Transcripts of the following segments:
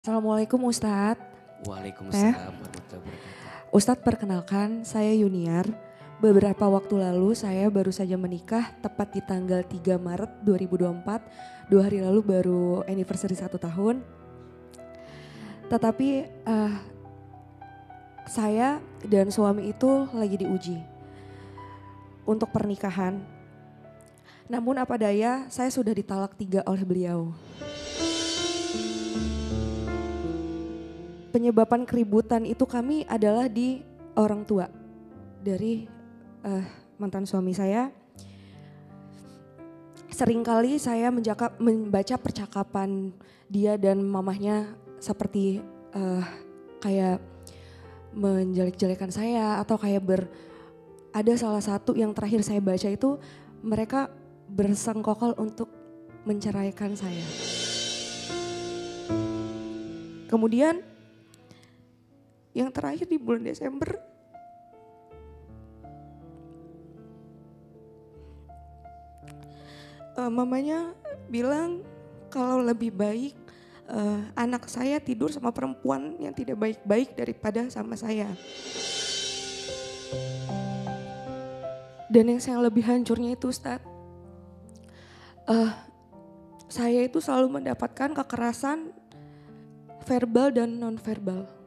Assalamualaikum Ustadz. Teh, Waalaikumsalam warahmatullahi wabarakatuh. Ustadz perkenalkan saya Yuniar. Beberapa waktu lalu saya baru saja menikah tepat di tanggal 3 Maret 2024. 2 hari lalu baru anniversary 1 tahun. Tetapi saya dan suami itu lagi diuji untuk pernikahan. Namun apa daya saya sudah ditalak 3 oleh beliau. Penyebaban keributan itu kami adalah di orang tua dari mantan suami saya. Seringkali saya membaca percakapan dia dan mamahnya seperti kayak menjelek-jelekan saya atau kayak ada salah satu yang terakhir saya baca itu mereka bersengkokol untuk menceraikan saya. Kemudian yang terakhir di bulan Desember, mamanya bilang kalau lebih baik anak saya tidur sama perempuan yang tidak baik-baik daripada sama saya. Dan yang saya lebih hancurnya itu Ustadz, saya itu selalu mendapatkan kekerasan verbal dan non-verbal.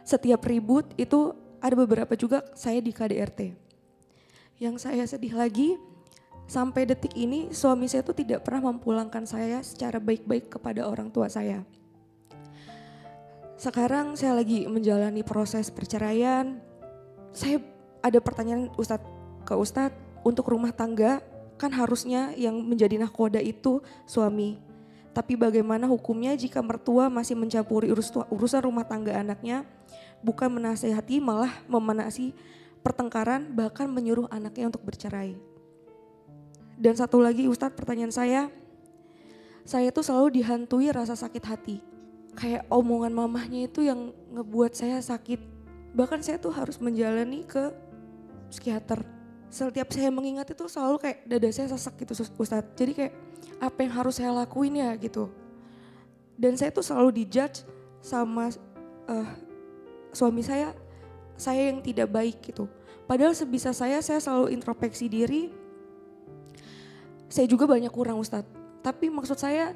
Setiap ribut itu ada beberapa juga saya di KDRT. Yang saya sedih lagi sampai detik ini suami saya itu tidak pernah memulangkan saya secara baik-baik kepada orang tua saya. Sekarang saya lagi menjalani proses perceraian. Saya ada pertanyaan ke Ustadz, untuk rumah tangga kan harusnya yang menjadi nahkoda itu suami. Tapi bagaimana hukumnya jika mertua masih mencampuri urusan rumah tangga anaknya, bukan menasehati malah memanasi pertengkaran bahkan menyuruh anaknya untuk bercerai. Dan satu lagi Ustadz, pertanyaan saya tuh selalu dihantui rasa sakit hati. Kayak omongan mamahnya itu yang ngebuat saya sakit. Bahkan saya tuh harus menjalani ke psikiater. Setiap saya mengingat itu selalu kayak dada saya sesak gitu Ustadz. Jadi kayak apa yang harus saya lakuin ya gitu. Dan saya tuh selalu dijudge sama suami saya yang tidak baik gitu. Padahal sebisa saya selalu introspeksi diri. Saya juga banyak kurang Ustadz. Tapi maksud saya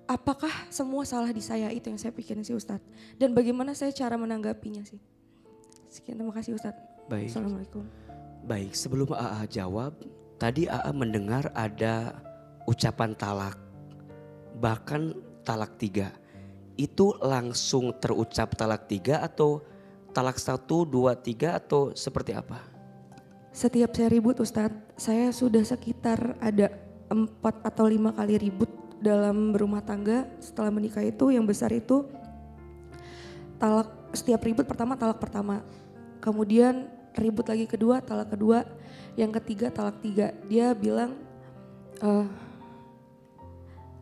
apakah semua salah di saya, itu yang saya pikirin sih Ustadz. Dan bagaimana saya cara menanggapinya sih. Sekian, terima kasih Ustadz. Baik. Assalamualaikum. Baik, sebelum AA jawab, tadi AA mendengar ada ucapan talak, bahkan talak 3. Itu langsung terucap talak 3 atau talak 1, 2, 3 atau seperti apa? Setiap saya ribut Ustadz, saya sudah sekitar ada 4 atau 5 kali ribut dalam berumah tangga setelah menikah itu. Yang besar itu setiap ribut pertama talak pertama. Kemudian ribut lagi kedua, talak kedua. Yang ketiga talak 3. Dia bilang,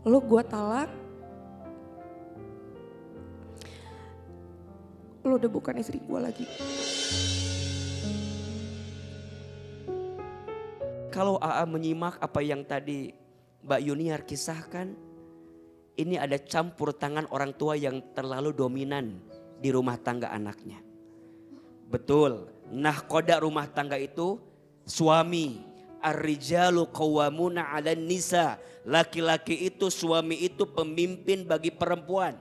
lo gue talak, lo udah bukan istri gue lagi. Kalau AA menyimak apa yang tadi Mbak Yuniar kisahkan, ini ada campur tangan orang tua yang terlalu dominan di rumah tangga anaknya. Betul, nahkoda rumah tangga itu suami. Ar-rijalu qawwamuna 'alan nisa. Laki-laki itu, suami itu pemimpin bagi perempuan.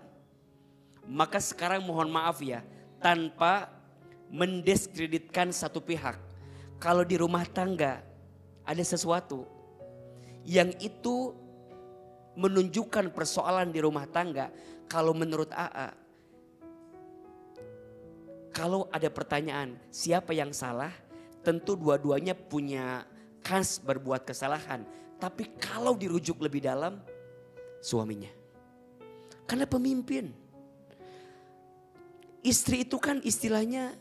Maka sekarang mohon maaf ya, tanpa mendiskreditkan satu pihak. Kalau di rumah tangga ada sesuatu yang itu menunjukkan persoalan di rumah tangga, kalau menurut AA, kalau ada pertanyaan siapa yang salah, tentu dua-duanya punya kans berbuat kesalahan. Tapi kalau dirujuk lebih dalam, suaminya. Karena pemimpin. Istri itu kan istilahnya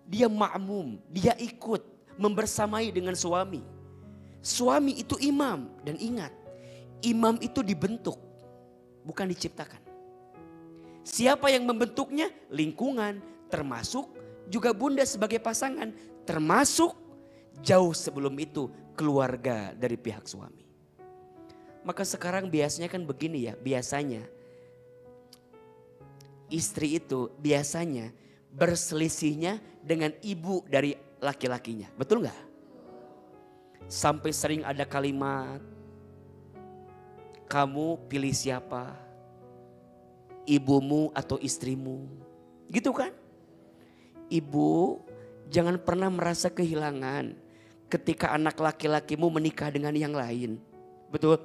dia ma'mum, dia ikut membersamai dengan suami. Suami itu imam, dan ingat, imam itu dibentuk, bukan diciptakan. Siapa yang membentuknya? Lingkungan, termasuk juga bunda sebagai pasangan, termasuk jauh sebelum itu keluarga dari pihak suami. Maka sekarang biasanya kan begini ya, biasanya istri itu biasanya berselisihnya dengan ibu dari laki-lakinya. Betul nggak? Sampai sering ada kalimat, kamu pilih siapa? Ibumu atau istrimu? Gitu kan? Ibu jangan pernah merasa kehilangan ketika anak laki-lakimu menikah dengan yang lain. Betul?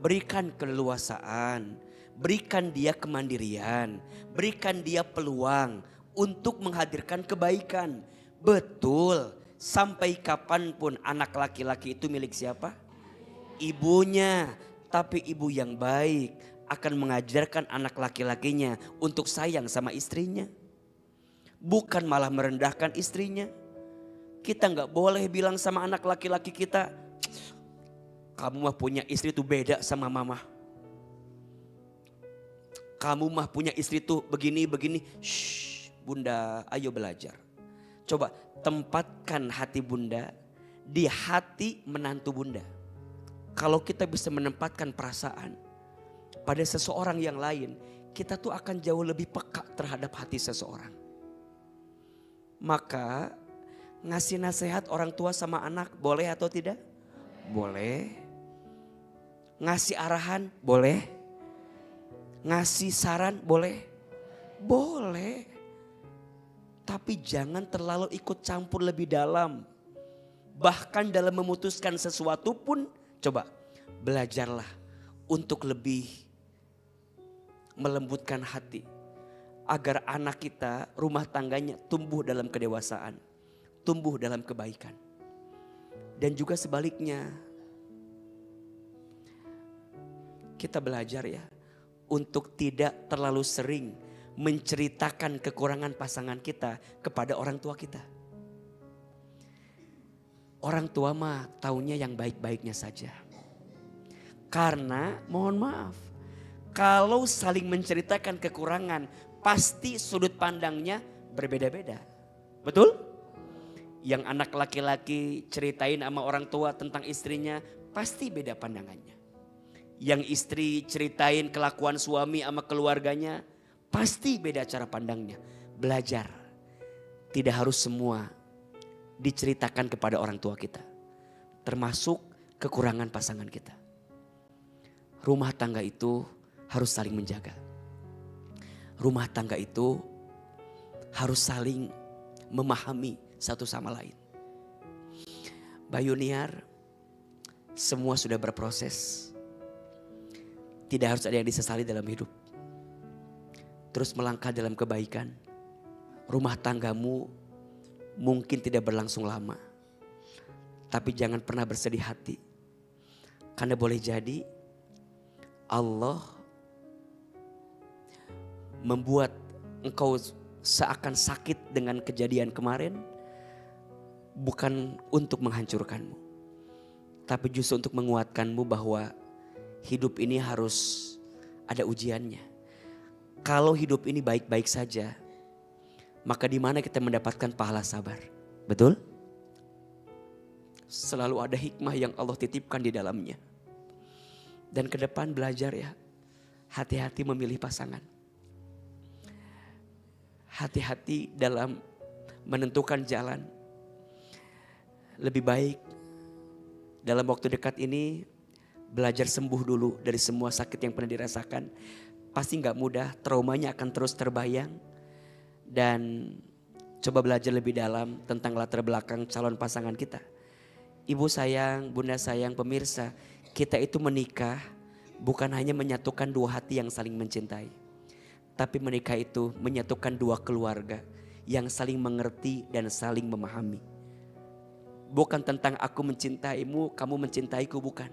Berikan keleluasaan, berikan dia kemandirian, berikan dia peluang untuk menghadirkan kebaikan. Betul, sampai kapanpun anak laki-laki itu milik siapa? Ibunya. Tapi ibu yang baik akan mengajarkan anak laki-lakinya untuk sayang sama istrinya. Bukan malah merendahkan istrinya. Kita gak boleh bilang sama anak laki-laki kita, kamu mah punya istri tuh beda sama mama. Kamu mah punya istri tuh begini-begini. Shh, bunda, ayo belajar. Coba tempatkan hati bunda di hati menantu bunda. Kalau kita bisa menempatkan perasaan pada seseorang yang lain, kita tuh akan jauh lebih peka terhadap hati seseorang. Maka ngasih nasihat orang tua sama anak boleh atau tidak? Boleh. Ngasih arahan boleh. Ngasih saran boleh. Boleh. Tapi jangan terlalu ikut campur lebih dalam. Bahkan dalam memutuskan sesuatu pun coba belajarlah untuk lebih melembutkan hati. Agar anak kita, rumah tangganya tumbuh dalam kedewasaan. Tumbuh dalam kebaikan. Dan juga sebaliknya. Kita belajar ya. Untuk tidak terlalu sering menceritakan kekurangan pasangan kita kepada orang tua kita. Orang tua mah taunya yang baik-baiknya saja. Karena mohon maaf. Kalau saling menceritakan kekurangan, pasti sudut pandangnya berbeda-beda. Betul? Yang anak laki-laki ceritain sama orang tua tentang istrinya, pasti beda pandangannya. Yang istri ceritain kelakuan suami sama keluarganya, pasti beda cara pandangnya. Belajar. Tidak harus semua diceritakan kepada orang tua kita. Termasuk kekurangan pasangan kita. Rumah tangga itu harus saling menjaga. Rumah tangga itu harus saling memahami satu sama lain. Bayuniar, semua sudah berproses. Tidak harus ada yang disesali dalam hidup. Terus melangkah dalam kebaikan. Rumah tanggamu mungkin tidak berlangsung lama. Tapi jangan pernah bersedih hati. Karena boleh jadi Allah membuat engkau seakan sakit dengan kejadian kemarin. Bukan untuk menghancurkanmu. Tapi justru untuk menguatkanmu bahwa hidup ini harus ada ujiannya. Kalau hidup ini baik-baik saja, maka di mana kita mendapatkan pahala sabar? Betul? Selalu ada hikmah yang Allah titipkan di dalamnya. Dan ke depan belajar ya, hati-hati memilih pasangan. Hati-hati dalam menentukan jalan. Lebih baik dalam waktu dekat ini belajar sembuh dulu dari semua sakit yang pernah dirasakan. Pasti gak mudah, traumanya akan terus terbayang. Dan coba belajar lebih dalam tentang latar belakang calon pasangan kita. Ibu sayang, bunda sayang, pemirsa. Kita itu menikah bukan hanya menyatukan dua hati yang saling mencintai. Tapi menikah itu menyatukan dua keluarga yang saling mengerti dan saling memahami. Bukan tentang aku mencintaimu, kamu mencintaiku, bukan.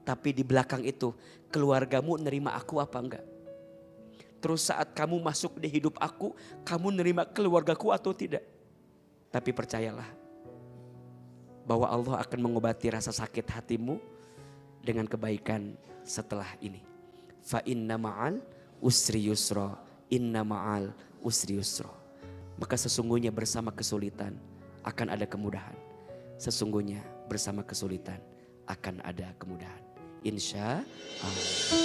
Tapi di belakang itu keluargamu nerima aku apa enggak. Terus saat kamu masuk di hidup aku, kamu nerima keluargaku atau tidak. Tapi percayalah bahwa Allah akan mengobati rasa sakit hatimu dengan kebaikan setelah ini. Fa inna ma'al usri yusra, inna ma'al usri yusra. Maka sesungguhnya bersama kesulitan akan ada kemudahan. Sesungguhnya bersama kesulitan akan ada kemudahan. Insya Allah.